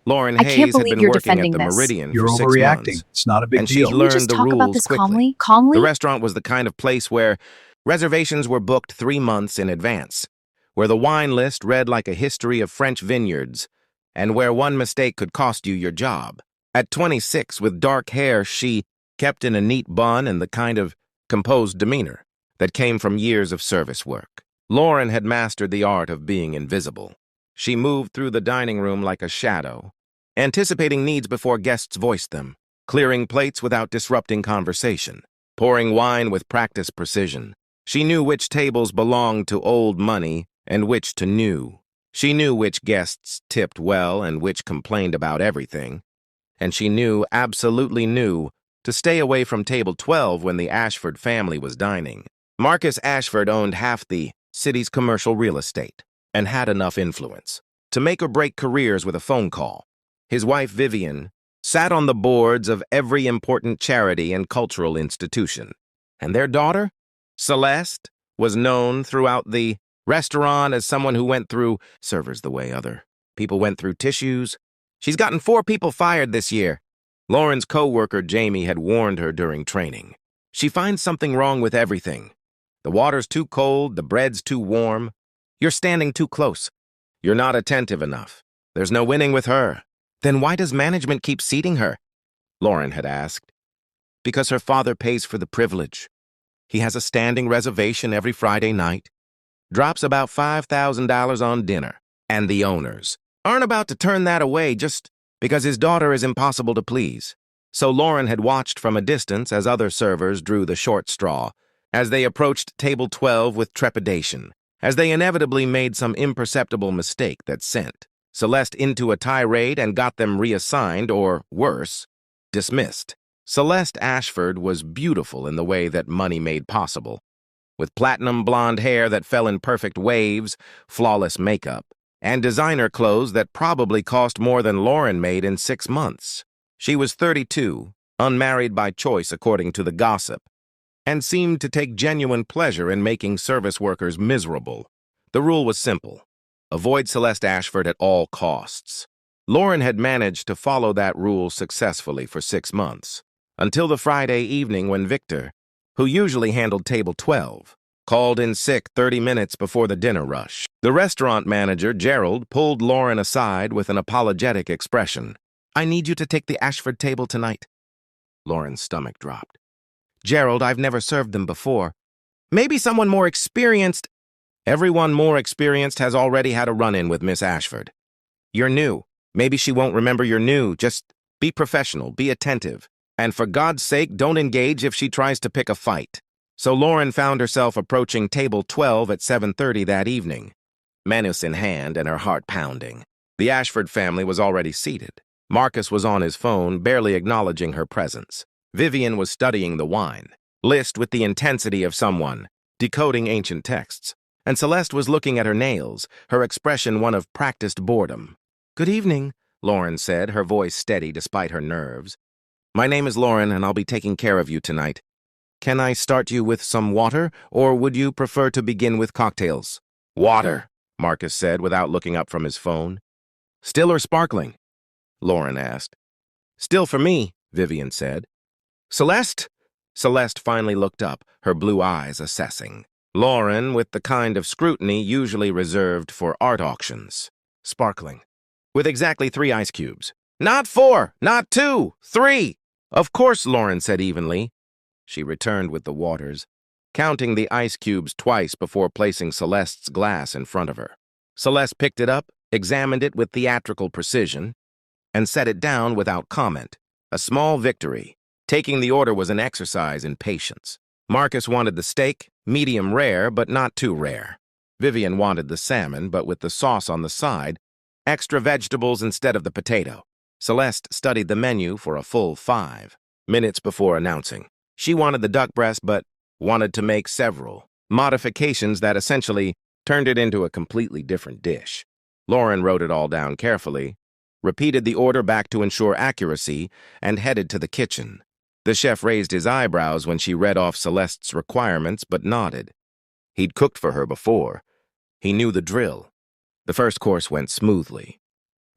Lauren I can't Hayes had believe been you're working at defending the this. Meridian You're for 6 overreacting. months, It's not a big and she'd deal. Can we learned just the talk about rules this quickly. calmly? The restaurant was the kind of place where reservations were booked 3 months in advance, where the wine list read like a history of French vineyards, and where one mistake could cost you your job. At 26, with dark hair, she kept in a neat bun and the kind of composed demeanor that came from years of service work. Lauren had mastered the art of being invisible. She moved through the dining room like a shadow, anticipating needs before guests voiced them, clearing plates without disrupting conversation, pouring wine with practiced precision. She knew which tables belonged to old money and which to new. She knew which guests tipped well and which complained about everything. And she absolutely knew, to stay away from table 12 when the Ashford family was dining. Marcus Ashford owned half the city's commercial real estate and had enough influence to make or break careers with a phone call. His wife, Vivian, sat on the boards of every important charity and cultural institution. And their daughter, Celeste, was known throughout the restaurant as someone who went through servers the way other people went through tissues. She's gotten 4 people fired this year. Lauren's co-worker, Jamie, had warned her during training. She finds something wrong with everything. The water's too cold, the bread's too warm. You're standing too close. You're not attentive enough. There's no winning with her. Then why does management keep seating her? Lauren had asked. Because her father pays for the privilege. He has a standing reservation every Friday night, drops about $5,000 on dinner, and the owners aren't about to turn that away just because his daughter is impossible to please. So Lauren had watched from a distance as other servers drew the short straw, as they approached table 12 with trepidation, as they inevitably made some imperceptible mistake that sent Celeste into a tirade and got them reassigned, or worse, dismissed. Celeste Ashford was beautiful in the way that money made possible, with platinum blonde hair that fell in perfect waves, flawless makeup, and designer clothes that probably cost more than Lauren made in 6 months. She was 32, unmarried by choice according to the gossip, and seemed to take genuine pleasure in making service workers miserable. The rule was simple: avoid Celeste Ashford at all costs. Lauren had managed to follow that rule successfully for 6 months, until the Friday evening when Victor, who usually handled table 12, called in sick 30 minutes before the dinner rush. The restaurant manager, Gerald, pulled Lauren aside with an apologetic expression. "I need you to take the Ashford table tonight." Lauren's stomach dropped. "Gerald, I've never served them before. Maybe someone more experienced." "Everyone more experienced has already had a run-in with Miss Ashford. You're new. Maybe she won't remember you're new. Just be professional, be attentive. And for God's sake, don't engage if she tries to pick a fight." So Lauren found herself approaching table 12 at 7:30 that evening, menus in hand and her heart pounding. The Ashford family was already seated. Marcus was on his phone, barely acknowledging her presence. Vivian was studying the wine list with the intensity of someone decoding ancient texts. And Celeste was looking at her nails, her expression one of practiced boredom. "Good evening," Lauren said, her voice steady despite her nerves. "My name is Lauren, and I'll be taking care of you tonight. Can I start you with some water, or would you prefer to begin with cocktails?" "Water," Marcus said without looking up from his phone. "Still or sparkling?" Lauren asked. "Still for me," Vivian said. "Celeste?" Celeste finally looked up, her blue eyes assessing Lauren with the kind of scrutiny usually reserved for art auctions. "Sparkling. With exactly 3 ice cubes." "Not 4, not 2, 3. "Of course," Lauren said evenly. She returned with the waters, counting the ice cubes twice before placing Celeste's glass in front of her. Celeste picked it up, examined it with theatrical precision, and set it down without comment. A small victory. Taking the order was an exercise in patience. Marcus wanted the steak, medium rare, but not too rare. Vivian wanted the salmon, but with the sauce on the side, extra vegetables instead of the potato. Celeste studied the menu for a full 5 minutes before announcing. She wanted the duck breast, but wanted to make several modifications that essentially turned it into a completely different dish. Lauren wrote it all down carefully, repeated the order back to ensure accuracy, and headed to the kitchen. The chef raised his eyebrows when she read off Celeste's requirements, but nodded. He'd cooked for her before. He knew the drill. The first course went smoothly.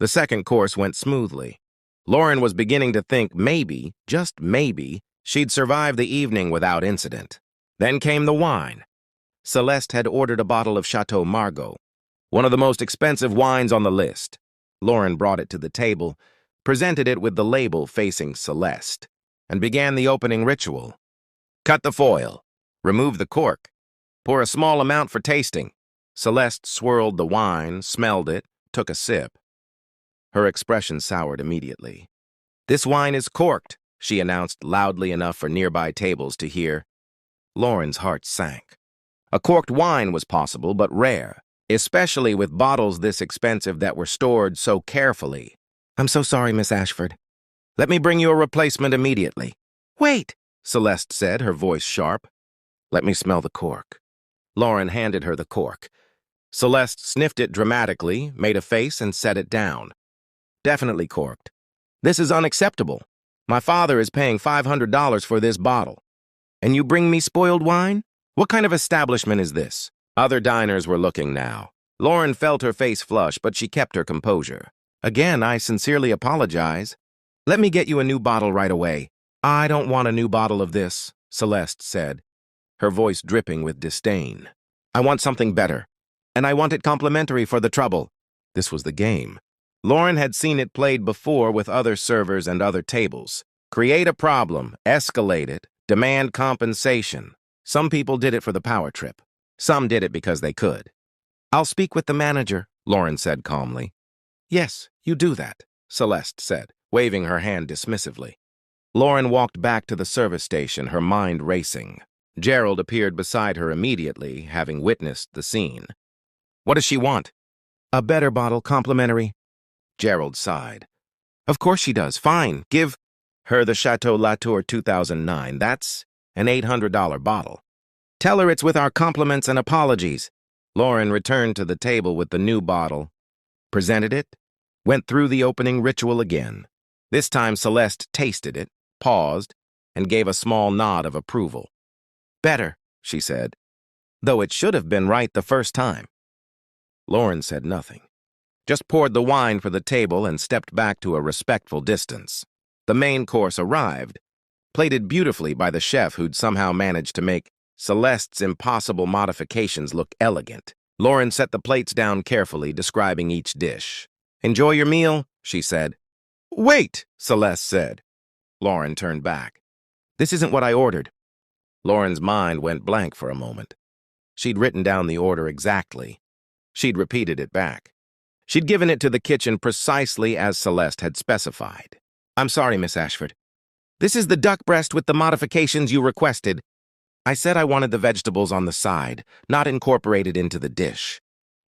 The second course went smoothly. Lauren was beginning to think maybe, just maybe, she'd survive the evening without incident. Then came the wine. Celeste had ordered a bottle of Chateau Margaux, one of the most expensive wines on the list. Lauren brought it to the table, presented it with the label facing Celeste, and began the opening ritual. Cut the foil. Remove the cork. Pour a small amount for tasting. Celeste swirled the wine, smelled it, took a sip. Her expression soured immediately. "This wine is corked," she announced loudly enough for nearby tables to hear. Lauren's heart sank. A corked wine was possible, but rare, especially with bottles this expensive that were stored so carefully. "I'm so sorry, Miss Ashford. Let me bring you a replacement immediately." "Wait," Celeste said, her voice sharp. "Let me smell the cork." Lauren handed her the cork. Celeste sniffed it dramatically, made a face, and set it down. "Definitely corked. This is unacceptable. My father is paying $500 for this bottle. And you bring me spoiled wine? What kind of establishment is this?" Other diners were looking now. Lauren felt her face flush, but she kept her composure. "Again, I sincerely apologize. Let me get you a new bottle right away." "I don't want a new bottle of this," Celeste said, her voice dripping with disdain. "I want something better, and I want it complimentary for the trouble." This was the game. Lauren had seen it played before with other servers and other tables. Create a problem, escalate it, demand compensation. Some people did it for the power trip. Some did it because they could. "I'll speak with the manager," Lauren said calmly. "Yes, you do that," Celeste said, waving her hand dismissively. Lauren walked back to the service station, her mind racing. Gerald appeared beside her immediately, having witnessed the scene. "What does she want?" "A better bottle, complimentary." Gerald sighed. "Of course she does. Fine, give her the Chateau Latour 2009. That's an $800 bottle. Tell her it's with our compliments and apologies." Lauren returned to the table with the new bottle, presented it, went through the opening ritual again. This time Celeste tasted it, paused, and gave a small nod of approval. "Better," she said, "though it should have been right the first time." Lauren said nothing, just poured the wine for the table and stepped back to a respectful distance. The main course arrived, plated beautifully by the chef who'd somehow managed to make Celeste's impossible modifications look elegant. Lauren set the plates down carefully, describing each dish. "Enjoy your meal," she said. "Wait," Celeste said. Lauren turned back. "This isn't what I ordered." Lauren's mind went blank for a moment. She'd written down the order exactly. She'd repeated it back. She'd given it to the kitchen precisely as Celeste had specified. "I'm sorry, Miss Ashford. This is the duck breast with the modifications you requested. I said I wanted the vegetables on the side, not incorporated into the dish."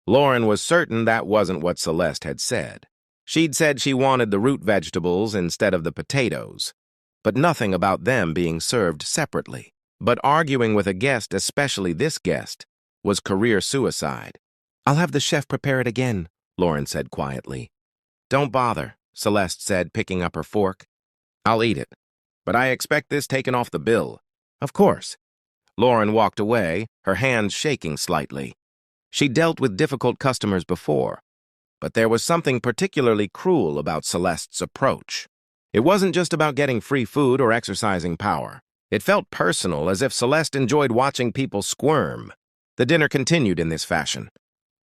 Lauren was certain that wasn't what Celeste had said. She'd said she wanted the root vegetables instead of the potatoes, but nothing about them being served separately. But arguing with a guest, especially this guest, was career suicide. "I'll have the chef prepare it again," Lauren said quietly. "Don't bother," Celeste said, picking up her fork. "I'll eat it, but I expect this taken off the bill." "Of course." Lauren walked away, her hands shaking slightly. She'd dealt with difficult customers before, but there was something particularly cruel about Celeste's approach. It wasn't just about getting free food or exercising power. It felt personal, as if Celeste enjoyed watching people squirm. The dinner continued in this fashion.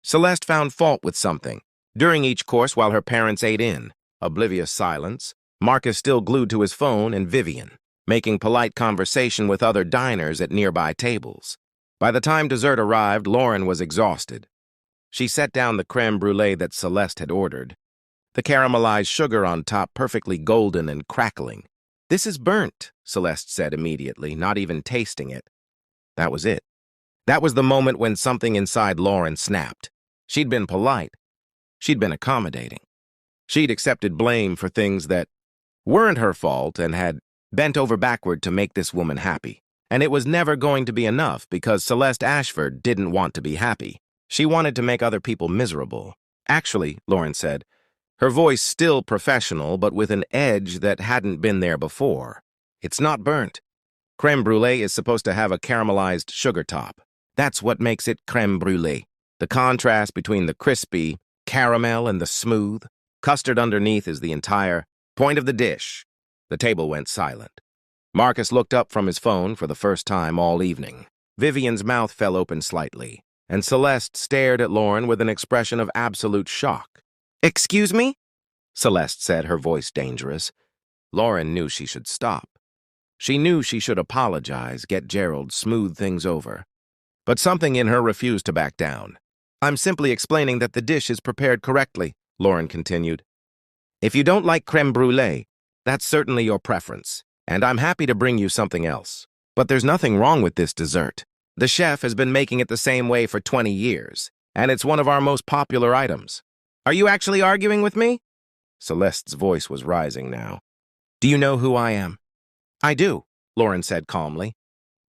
Celeste found fault with something. During each course while her parents ate in, oblivious silence, Marcus still glued to his phone, and Vivian, making polite conversation with other diners at nearby tables. By the time dessert arrived, Lauren was exhausted. She set down the creme brulee that Celeste had ordered, the caramelized sugar on top perfectly golden and crackling. "This is burnt," Celeste said immediately, not even tasting it. That was it. That was the moment when something inside Lauren snapped. She'd been polite. She'd been accommodating. She'd accepted blame for things that weren't her fault and had bent over backward to make this woman happy. And it was never going to be enough because Celeste Ashford didn't want to be happy. She wanted to make other people miserable. "Actually," Lauren said, her voice still professional but with an edge that hadn't been there before, "it's not burnt. Creme brulee is supposed to have a caramelized sugar top. That's what makes it creme brulee. The contrast between the crispy caramel and the smooth. Custard underneath is the entire point of the dish. The table went silent. Marcus looked up from his phone for the first time all evening. Vivian's mouth fell open slightly, and Celeste stared at Lauren with an expression of absolute shock. "Excuse me?" Celeste said, her voice dangerous. Lauren knew she should stop. She knew she should apologize, get Gerald, smooth things over. But something in her refused to back down. "I'm simply explaining that the dish is prepared correctly," Lauren continued. "If you don't like creme brulee, that's certainly your preference, and I'm happy to bring you something else. But there's nothing wrong with this dessert. The chef has been making it the same way for 20 years, and it's one of our most popular items. Are you actually arguing with me?" Celeste's voice was rising now. "Do you know who I am?" "I do," Lauren said calmly.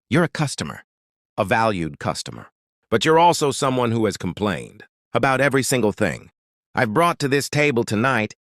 "You're a customer, a valued customer. But you're also someone who has complained about every single thing I've brought to this table tonight,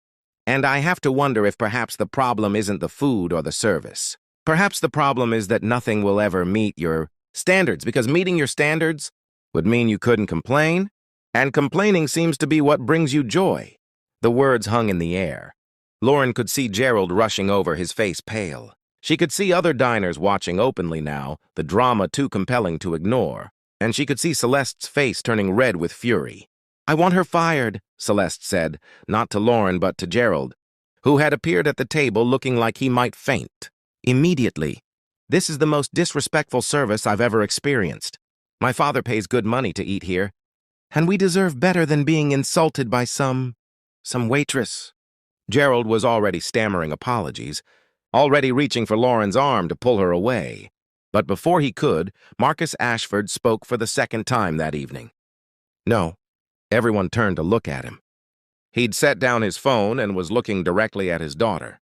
and I have to wonder if perhaps the problem isn't the food or the service. Perhaps the problem is that nothing will ever meet your standards, because meeting your standards would mean you couldn't complain, and complaining seems to be what brings you joy." The words hung in the air. Lauren could see Gerald rushing over, his face pale. She could see other diners watching openly now, the drama too compelling to ignore, and she could see Celeste's face turning red with fury. "I want her fired," Celeste said, not to Lauren but to Gerald, who had appeared at the table looking like he might faint. "Immediately. This is the most disrespectful service I've ever experienced. My father pays good money to eat here, and we deserve better than being insulted by some waitress." Gerald was already stammering apologies, already reaching for Lauren's arm to pull her away. But before he could, Marcus Ashford spoke for the second time that evening. "No." Everyone turned to look at him. He'd set down his phone and was looking directly at his daughter.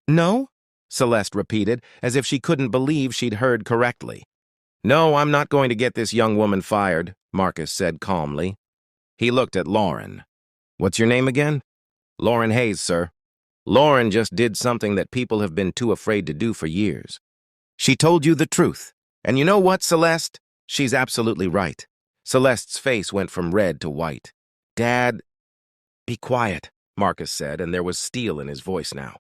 "No?" Celeste repeated, as if she couldn't believe she'd heard correctly. "No, I'm not going to get this young woman fired," Marcus said calmly. He looked at Lauren. "What's your name again?" "Lauren Hayes, sir." "Lauren just did something that people have been too afraid to do for years. She told you the truth. And you know what, Celeste? She's absolutely right." Celeste's face went from red to white. "Dad..." "Be quiet," Marcus said, and there was steel in his voice now.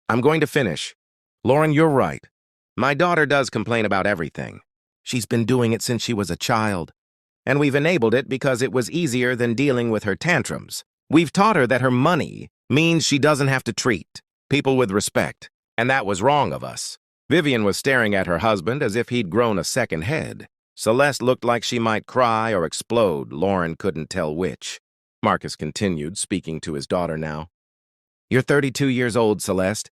"I'm going to finish. Lauren, you're right. My daughter does complain about everything. She's been doing it since she was a child. And we've enabled it because it was easier than dealing with her tantrums. We've taught her that her money means she doesn't have to treat people with respect, and that was wrong of us." Vivian was staring at her husband as if he'd grown a second head. Celeste looked like she might cry or explode. Lauren couldn't tell which. Marcus continued, speaking to his daughter now. "You're 32 years old, Celeste.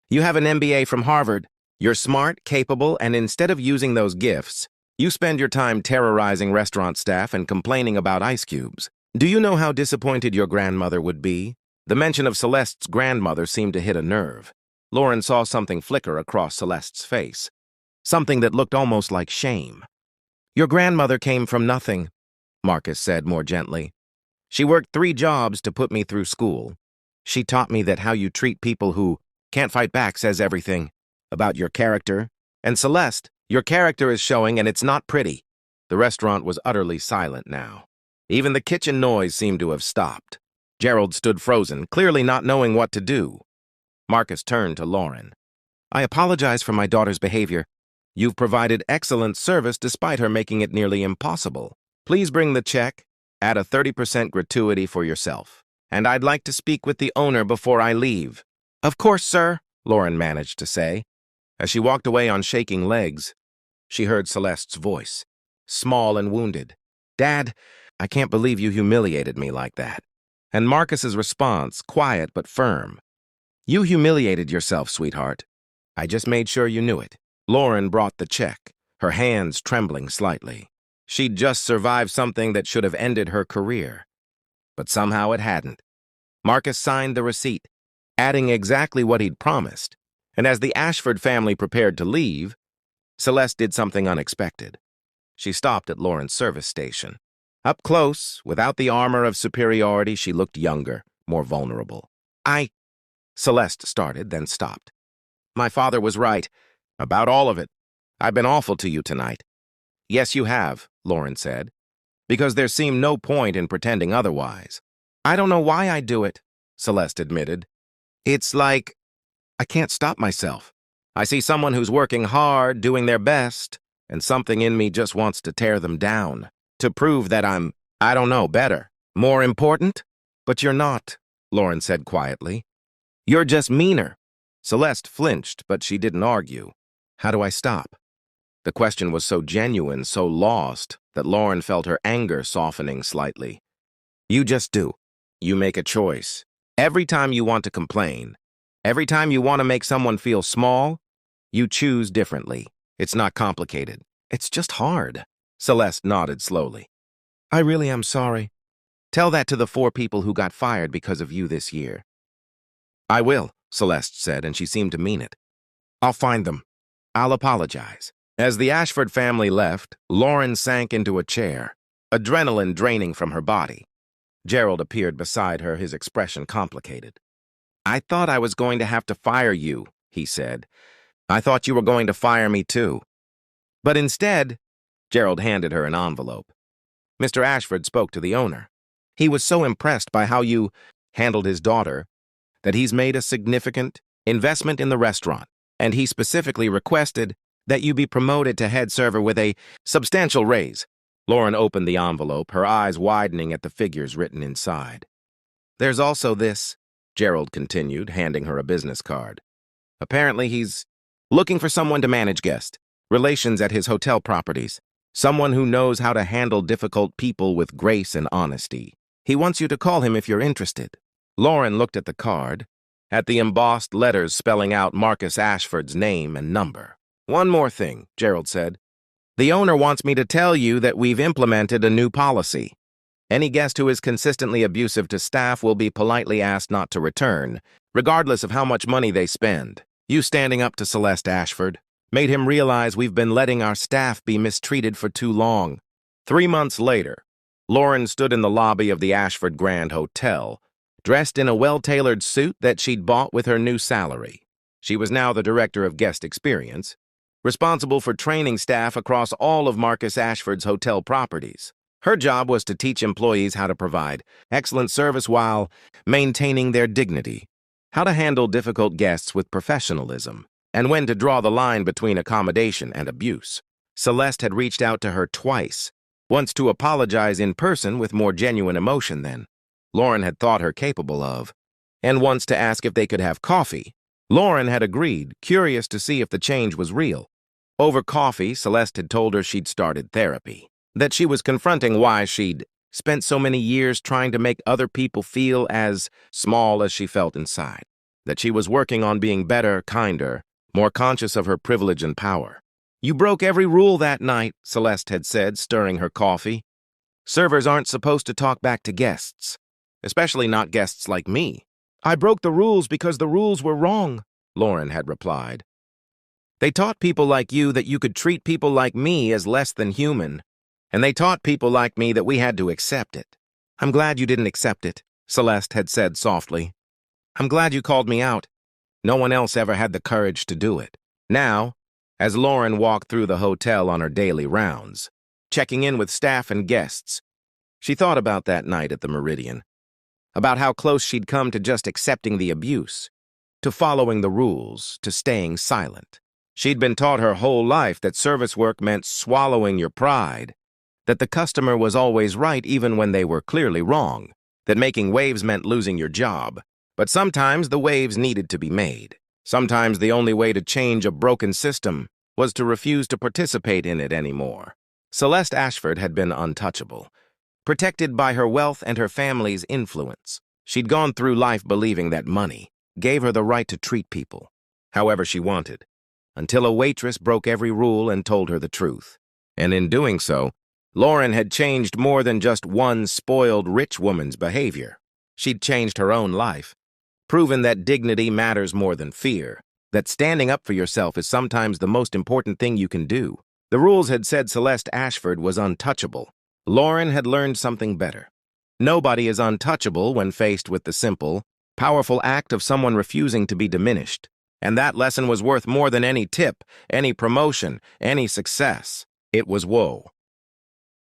You have an MBA from Harvard. You're smart, capable, and instead of using those gifts, you spend your time terrorizing restaurant staff and complaining about ice cubes. Do you know how disappointed your grandmother would be?" The mention of Celeste's grandmother seemed to hit a nerve. Lauren saw something flicker across Celeste's face, something that looked almost like shame. "Your grandmother came from nothing," Marcus said more gently. "She worked 3 jobs to put me through school. She taught me that how you treat people who can't fight back says everything about your character. And Celeste, your character is showing, and it's not pretty." The restaurant was utterly silent now. Even the kitchen noise seemed to have stopped. Gerald stood frozen, clearly not knowing what to do. Marcus turned to Lauren. "I apologize for my daughter's behavior. You've provided excellent service despite her making it nearly impossible. Please bring the check, add a 30% gratuity for yourself. And I'd like to speak with the owner before I leave." "Of course, sir," Lauren managed to say. As she walked away on shaking legs, she heard Celeste's voice, small and wounded. "Dad, I can't believe you humiliated me like that." And Marcus's response, quiet but firm. "You humiliated yourself, sweetheart. I just made sure you knew it." Lauren brought the check, her hands trembling slightly. She'd just survived something that should have ended her career. But somehow it hadn't. Marcus signed the receipt, adding exactly what he'd promised. And as the Ashford family prepared to leave, Celeste did something unexpected. She stopped at Lauren's service station. Up close, without the armor of superiority, she looked younger, more vulnerable. Celeste started, then stopped. "My father was right. About all of it. I've been awful to you tonight." "Yes, you have," Lauren said, "because there seemed no point in pretending otherwise. I don't know why I do it. Celeste admitted. It's like I can't stop myself. I see someone who's working hard, doing their best, and something in me just wants to tear them down, to prove that I don't know, better, more important. But you're not, Lauren said quietly. You're just meaner. Celeste flinched, but she didn't argue. How do I stop? The question was so genuine, so lost, that Lauren felt her anger softening slightly. You just do. You make a choice. Every time you want to complain, every time you want to make someone feel small, you choose differently. It's not complicated. It's just hard. Celeste nodded slowly. I really am sorry. Tell that to the 4 people who got fired because of you this year. I will, Celeste said, and she seemed to mean it. I'll find them. I'll apologize. As the Ashford family left, Lauren sank into a chair, adrenaline draining from her body. Gerald appeared beside her, his expression complicated. I thought I was going to have to fire you, he said. I thought you were going to fire me too. But instead, Gerald handed her an envelope. Mr. Ashford spoke to the owner. He was so impressed by how you handled his daughter that he's made a significant investment in the restaurant, and he specifically requested that you be promoted to head server with a substantial raise. Lauren opened the envelope, her eyes widening at the figures written inside. There's also this, Gerald continued, handing her a business card. Apparently he's looking for someone to manage guest relations at his hotel properties, someone who knows how to handle difficult people with grace and honesty. He wants you to call him if you're interested. Lauren looked at the card, at the embossed letters spelling out Marcus Ashford's name and number. One more thing, Gerald said. The owner wants me to tell you that we've implemented a new policy. Any guest who is consistently abusive to staff will be politely asked not to return, regardless of how much money they spend. You standing up to Celeste Ashford made him realize we've been letting our staff be mistreated for too long. 3 months later, Lauren stood in the lobby of the Ashford Grand Hotel, dressed in a well-tailored suit that she'd bought with her new salary. She was now the director of guest experience, responsible for training staff across all of Marcus Ashford's hotel properties. Her job was to teach employees how to provide excellent service while maintaining their dignity, how to handle difficult guests with professionalism, and when to draw the line between accommodation and abuse. Celeste had reached out to her twice, once to apologize in person with more genuine emotion than Lauren had thought her capable of, and once to ask if they could have coffee. Lauren had agreed, curious to see if the change was real. Over coffee, Celeste had told her she'd started therapy, that she was confronting why she'd spent so many years trying to make other people feel as small as she felt inside, that she was working on being better, kinder, more conscious of her privilege and power. You broke every rule that night, Celeste had said, stirring her coffee. Servers aren't supposed to talk back to guests, especially not guests like me. I broke the rules because the rules were wrong, Lauren had replied. They taught people like you that you could treat people like me as less than human, and they taught people like me that we had to accept it. I'm glad you didn't accept it, Celeste had said softly. I'm glad you called me out. No one else ever had the courage to do it. Now, as Lauren walked through the hotel on her daily rounds, checking in with staff and guests, she thought about that night at the Meridian, about how close she'd come to just accepting the abuse, to following the rules, to staying silent. She'd been taught her whole life that service work meant swallowing your pride, that the customer was always right even when they were clearly wrong, that making waves meant losing your job. But sometimes the waves needed to be made. Sometimes the only way to change a broken system was to refuse to participate in it anymore. Celeste Ashford had been untouchable, protected by her wealth and her family's influence. She'd gone through life believing that money gave her the right to treat people however she wanted, until a waitress broke every rule and told her the truth. And in doing so, Lauren had changed more than just one spoiled rich woman's behavior. She'd changed her own life, proven that dignity matters more than fear, that standing up for yourself is sometimes the most important thing you can do. The rules had said Celeste Ashford was untouchable. Lauren had learned something better. Nobody is untouchable when faced with the simple, powerful act of someone refusing to be diminished. And that lesson was worth more than any tip, any promotion, any success. It was woe.